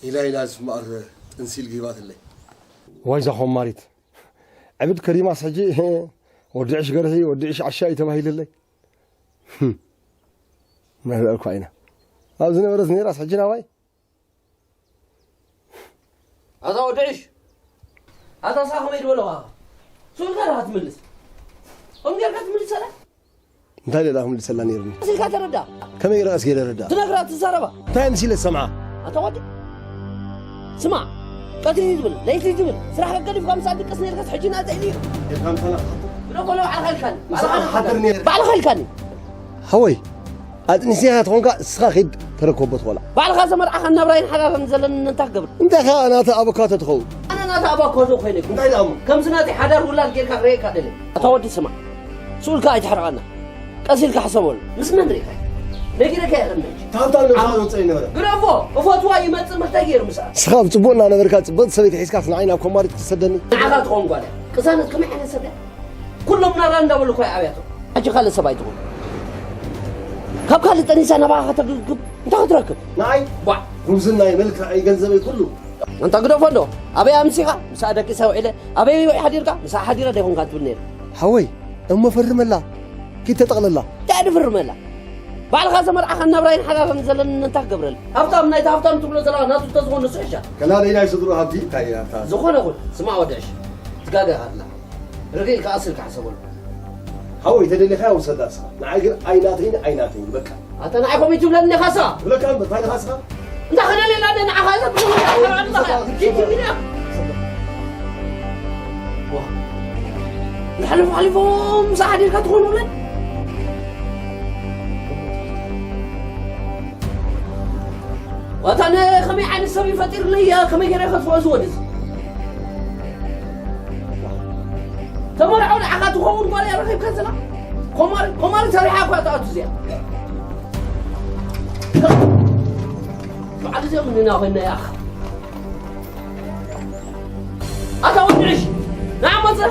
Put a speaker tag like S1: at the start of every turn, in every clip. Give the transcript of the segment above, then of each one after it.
S1: إلهي لازم مار تنسيل جيبات اللي
S2: وايزا خماريت عبد كريم أسحجي ودعش قرهي ودعش عشاء تبهي لله ما هو الكوينة أوزني ورزني راس حجنا واي
S3: هذا ودعش هذا صاحب يدولها شو قالها تملس هم قالها تملس لا
S1: انت لا هم اللي سلاني يرني
S3: سيلك تردا
S1: كم يراس كده ردا
S3: تنقرا تسربا
S1: فاهم سيل السمعة
S3: أتودي سمع قدري يدبل ليش يدبل صراحة قدري في خمسة دقيقة سنين لك حجينا تعيني
S1: كم سنة
S3: بنقول على خلكني
S1: حضرني
S3: على خلكني
S1: هوي نسيها تونك سخاخد تركوبت ولا
S3: بعد خاصة مرة خلنا براين حاجة نزلن ننتقبل
S1: انت خا انا تابكات تدخل
S3: أنا تابكات خينك
S1: انت يا
S3: كم سنة حدار ولا كير كريك هذا أتودي سمع سؤال كاي تحرقنا قصير كحسبول بس من ريك نجينا كيرنا
S1: تعال نقول تصير نورا
S3: برافو وفوت واي ما تمتغير مسا
S1: سخاف تبونا انا بركات تبط سويت حسكات نعينا كوماري تسدني
S3: عقلت قوم قال قصانت كم احنا سدا كلهم نرى ندول كوي عبياتو اجي خلي سبايتو كاب خلي تاني سنه بقى تركب انت تركب
S1: ناي
S3: وا
S1: رمزنا يملك اي جنزبي كله
S3: انت قدو فندو ابي امسيها مساعدك يسوي له ابي حديرك مسا حديره ده هون كانت بنير
S1: حوي اما فرملا كي تطغللا
S3: تعرف فرملا بعد خاصة مرة خلنا براين حاجة نزلن ننتقبل هفتم نايت هفتم تبلو زلا ناتو تزغون نسويشا
S1: كلا لينا يصدروا هبدي كاي
S3: زغون اقول سمع ودعش تقاقا هادلا رقيق أصل كحسبون
S1: حوي تدلي خيا وسداسا نعاقل عيناتين بكا
S3: أنا نعيكم يجيب لنا خاصة
S1: ولا كان بطاين خاصة
S3: انت خلنا لنا نعا خاصة جيب منها نحلف عليكم ساعدين كتخونوا لنا وأنا خمي عن السبي فطير لي خمي جري خطف أزودز تمر عون عقد وخون قال يا رخيب كنزلا قمر سريحة قطعت زيا بعد زي مننا هنا يا أخ أتودعش نعم مصر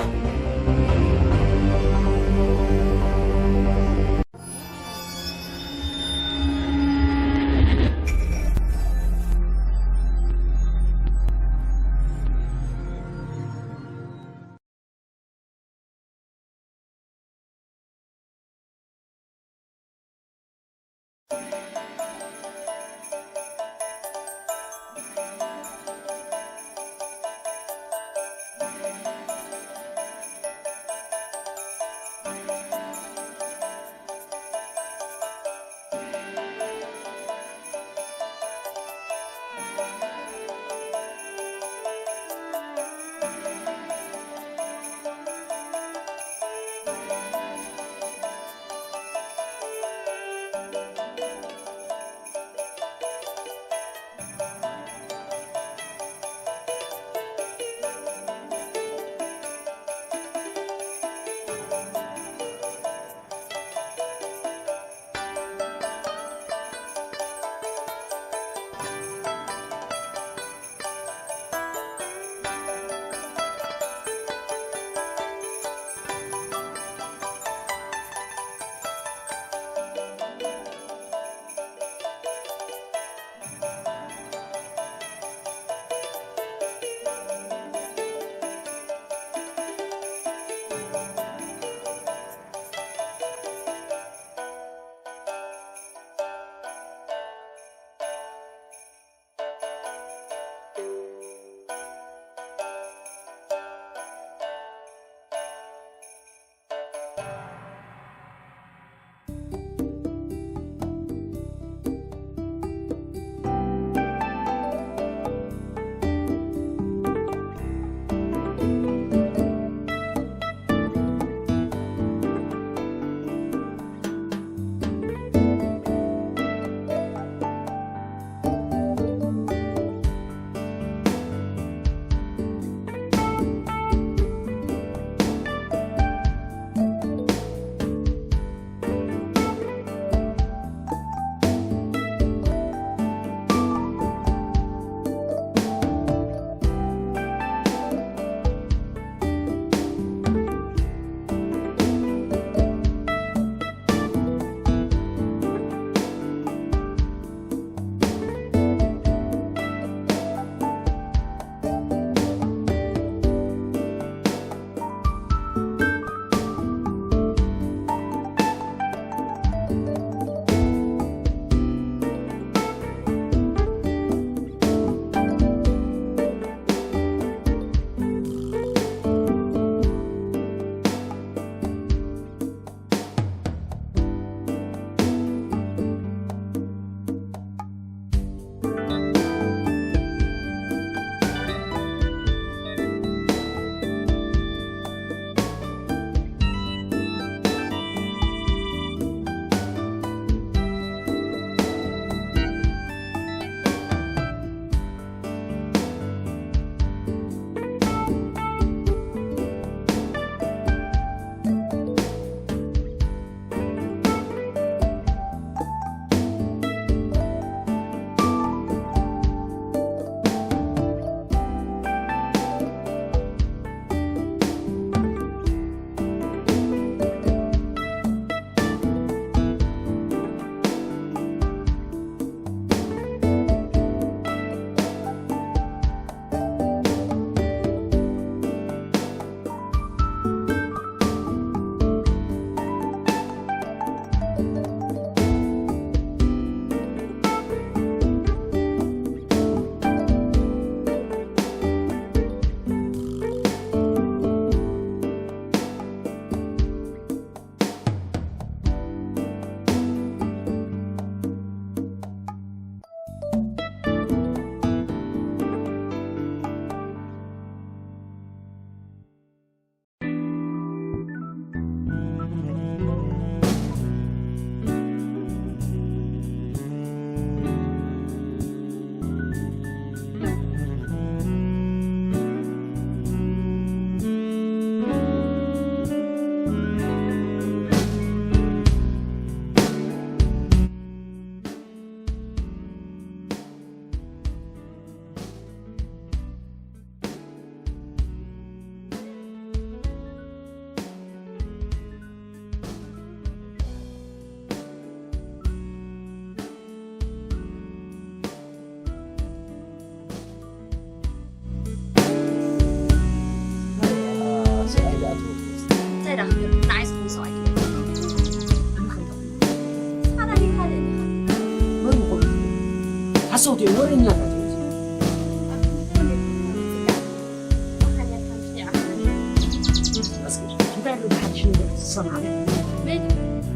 S3: حسوتي ورينا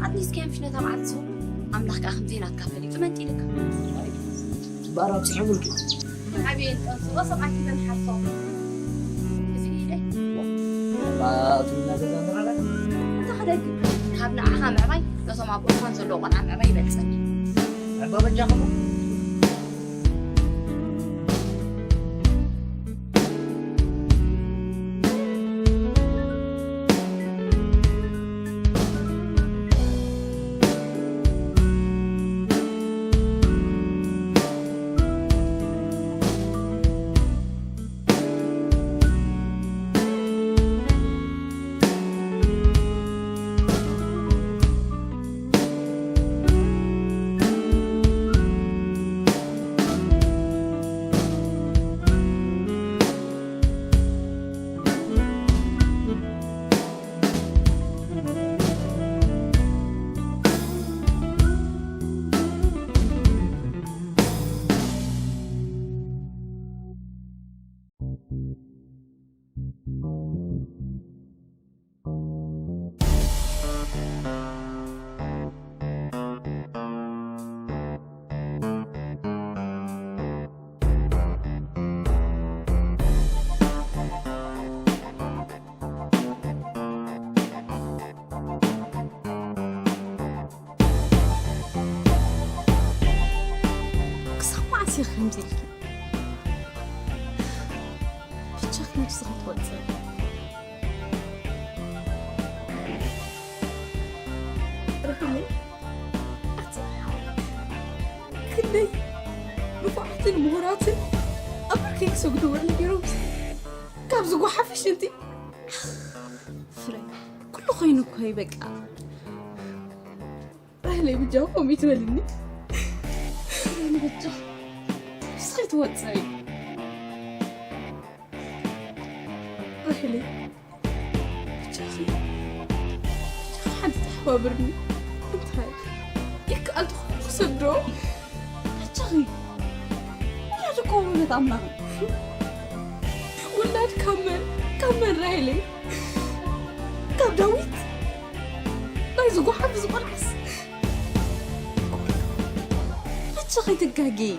S4: أتنيس كان فينا تبع السوق عم نحكي أخم زينات كافلي تمنتي لك
S3: بقرا بسحبوا لك
S4: عبيد وصل معك إذا نحصل يسكي لي
S3: لا أتمنى جزانا على
S4: أنت خدك خابنا عام عباي لو سمع بوفان زلو قن عام عباي بلسني
S3: عبا بجاقبو
S4: كسر خمزيك بتشخ نفسك توصل رحمي كني رفعت المهارات أبركيك سوق دور الجروس كابزقوا حفش انتي فري كله خينك هاي بقى أهلي بجاوبهم يتولني أنا بجاه سخيت واتسعي رحلي بجاخي حد تحوابرني انت هاي يك أدخل خصدو بجاخي يا تقوم بتعمل ولاد كمل رحلي كاب داويت لا يزقوا حفظ بالعس بجاخي تقاقي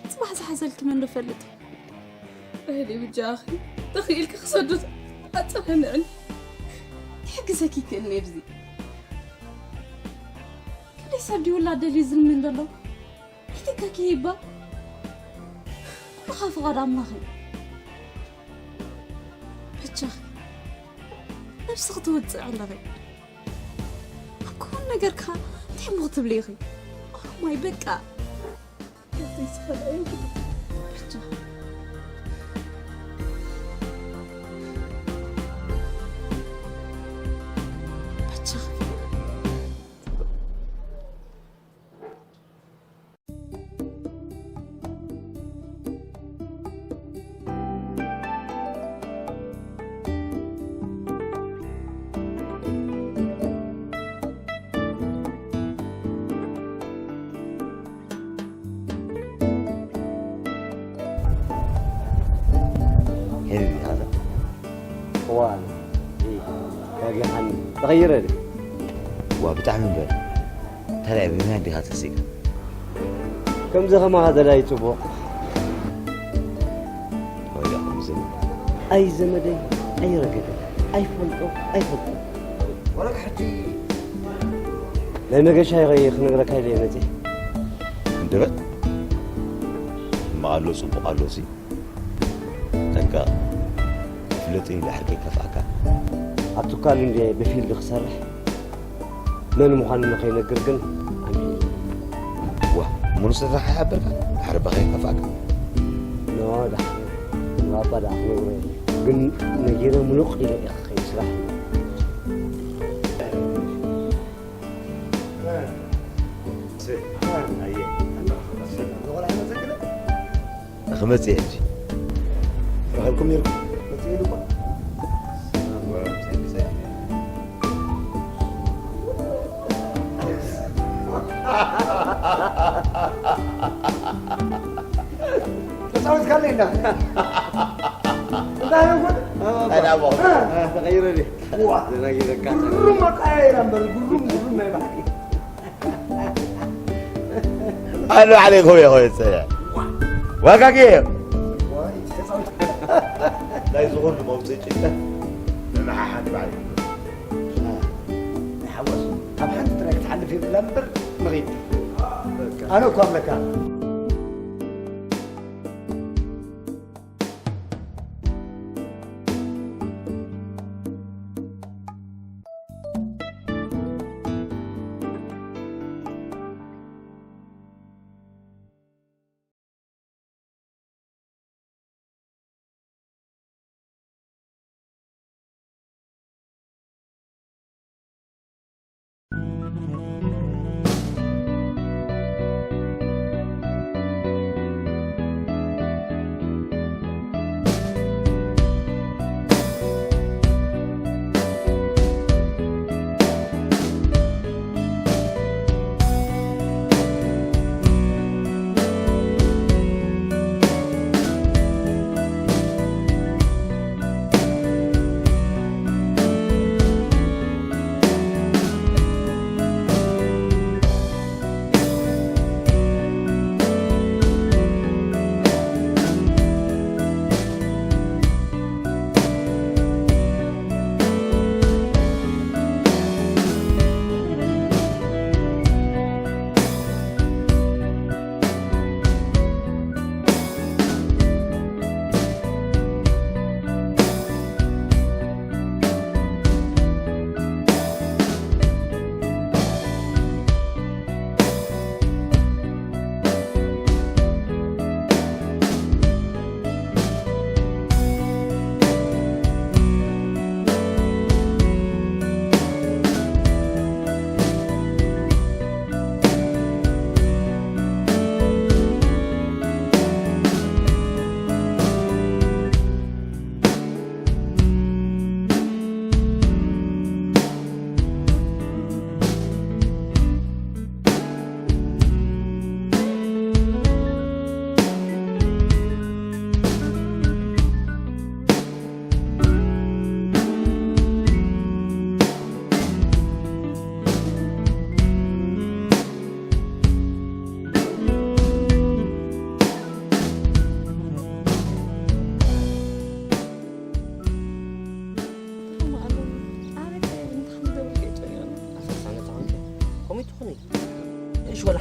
S4: صباح زحزلت من رفلت أهلي بجاخي تخيلك خصدت أتهنعني يحقزكي كأني بزي كني سابدي ولا عدالي زلمين دلو يتكا كيبا نخاف غاد عماخي بجاخي نفسك توتع على غي أكون نقركا تحب مغتب ليغي ما يبكى يسخن أيوة برجع
S3: هذا طوال باقي عني تغير لي
S5: وبتعمل بال ترى من عندي هذا السيجار
S3: كم زغم هذا لا يتبوق
S5: ويا خمسين
S3: أي زمدي أي رجل أي فلتو
S5: ولك حتى
S3: لا نقش هاي غير نقرأ كاي لينتي
S5: اندبت ما قالوا صبوا قالوا سي تنكا فلتين لحركة كفاكا
S3: أتوكل إني بفيل بخسرح من مخان نقي نقرقن أمين
S5: ومنصر راح يحبك حرب غير كفاكا
S3: نو ده ما بدا نوري قن نجينا منوق إلى أخي سلاح
S5: خمسة يجي
S1: راكم يركم
S6: تصوت كلنا لا يقول
S5: أنا أبغى
S6: تغيرني
S5: تغيرك
S6: قرم قايرا قرم ما يبحكي
S5: أنا عليك هو يا أخوي السلام وكاكي لا يزغون الموزيك أنا حد بعد
S6: نحوس طب حد تراك تحل في بلمبر مغيب أنا كم لك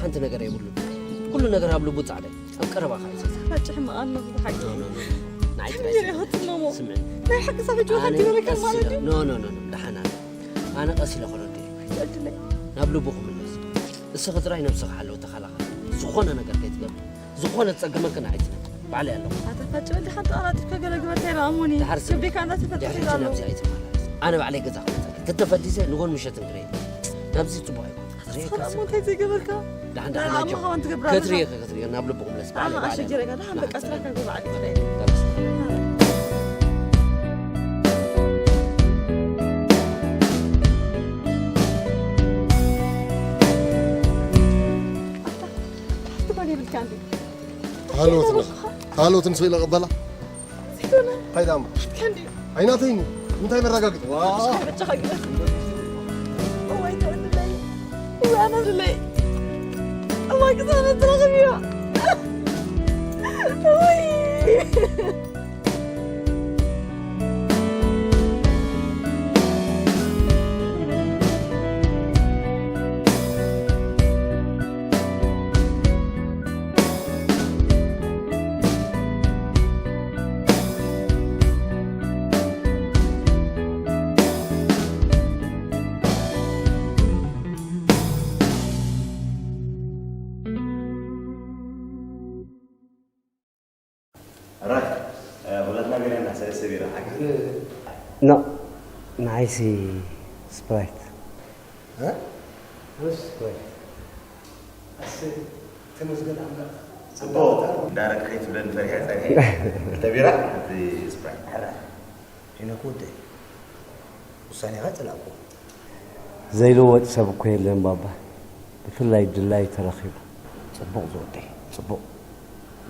S3: حنت نجار يقول كل نجار هبلو بوت عليه أبكر بقى خايس
S7: فتح ما أنا بحاجة
S3: نعيد
S7: بس
S3: سمعني
S7: لا حق صاحب جوها أنت ولا كم مرة
S3: نو لحنا أنا قاسي لخلودي هبلو بوخم الناس السخط راي نفسه حلو تخلق زخون أنا قرقت قبل زخون تسقم كنا عيتنا بعلي الله
S7: هذا فتح اللي حتى أنا تفكر قبل تراموني شبي كانت تفتح
S3: أنا بعلي كذا تتفدي زين نقول مش هتنقري نفسي تبغى
S7: خلاص مو تيجي قبلك
S3: لا عند حنا كتري أنا قبل بقوم لسه
S7: أنا أشجع لك أنا بس أسرع كذا بعد تبغى بالكاندي
S2: هالو تنسوي لقبلة
S7: زيتونة
S2: هاي دام
S7: كاندي
S2: عيناتيني من تاي مرة قلت
S7: واو أنا لي الله يقطعنا ترغبيها
S5: No, نعيسي سبرايت.
S6: ها؟ وش سبرايت؟ أسي تمزقل عملا.
S5: صبوا دارك خيط بلن فريحة ثانية. تبيرة في سبرايت.
S6: حرا. هنا كودي. وصاني غات الأبو.
S5: زي لو وقت سبكوا يلين بابا. بفلاي دلاي ترخيب.
S6: صبوق زودي صبوق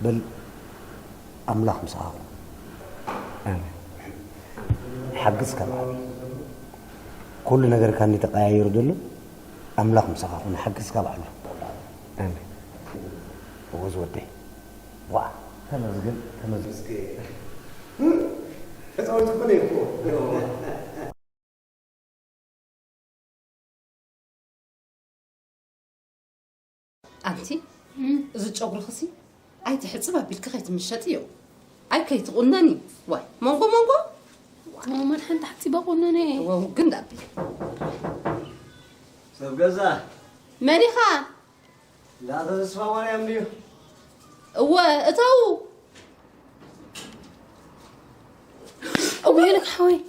S6: بل أملاخ مساق حقس كمان كل نجار كان يتغير دلو أملاخ مساق ونحقس كمان آمين هو زودي واه تمزجن
S8: أنتي زوج أقول خصي أي تحسبها بالكخيت من الشتيو أي كي تقولناني واي مونغو
S4: ماما الحين حتى بقولناني
S8: وقند أبي
S9: سبقزة
S8: مريخة
S9: لا تسمع وانا أمنيو
S8: أتو
S4: وينك حوي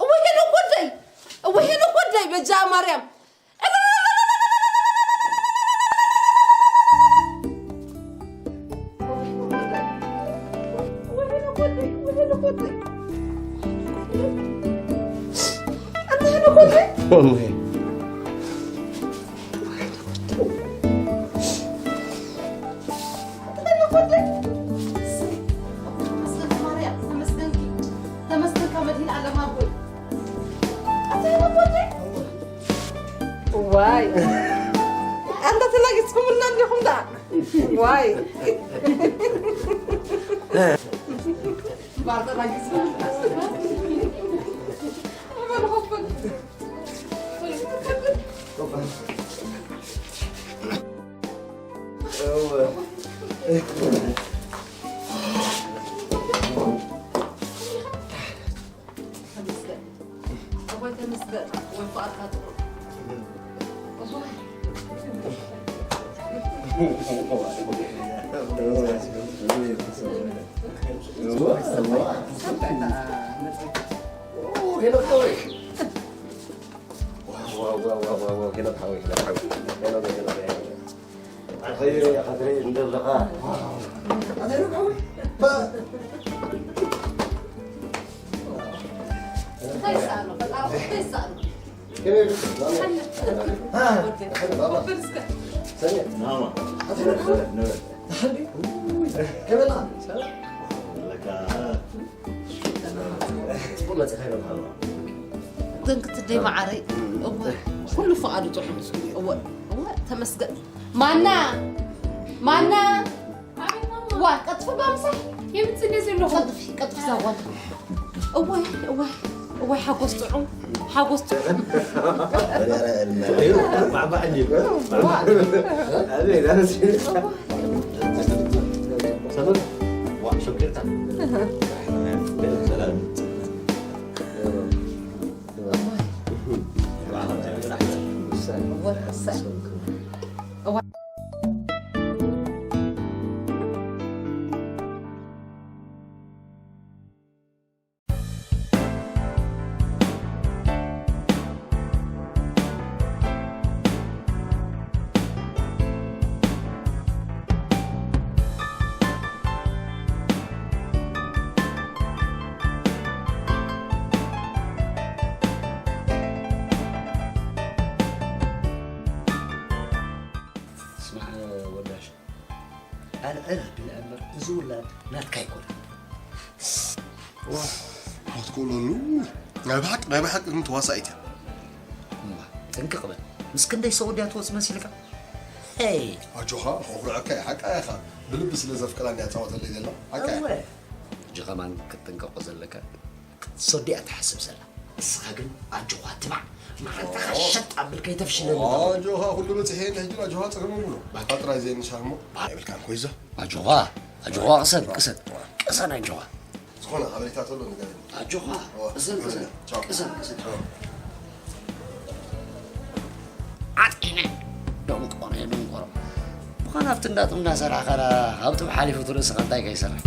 S8: وهنا قدي بجا مريم
S2: والله
S8: واي أنت تلاقي تسمونا اليوم ده واي بعد تلاقي تسمونا أنا بحبك دنك تدي معري كل فقاد تروح هو تمسك مانا وقت بامسح يمتى نزل له قطف زوال اوه حقوس طعم
S9: مع بعض هذه انا سلام وشكرا سلام
S6: أنا بالأمر زولاد ناتكاي كل
S1: ما تقول له ما بحق أنت واسعتي
S6: تنك قبل مسكن ده سعودية توصل مسيلك هاي
S1: أجوها أخرى حق أخا بلبس لزف كلام يا تعوض اللي دلنا
S6: أوه جغا من كتنك قزل لك صديقة تحسب سلا السخاقن أجوها تبع ما أنت خشت قبل كي تفشل
S1: أجوها كل ما تحين هجر أجوها تغنوا منه بحطرة زين شامو بالكلام كويسة
S6: أجوها قصد أجوها
S1: سخونة قبل تعطوا له
S6: أجوها قصد عطينا دوم قرا بخنا فتندات من ناس راح خلا هبط بحالي فطور سقطاي كيسرح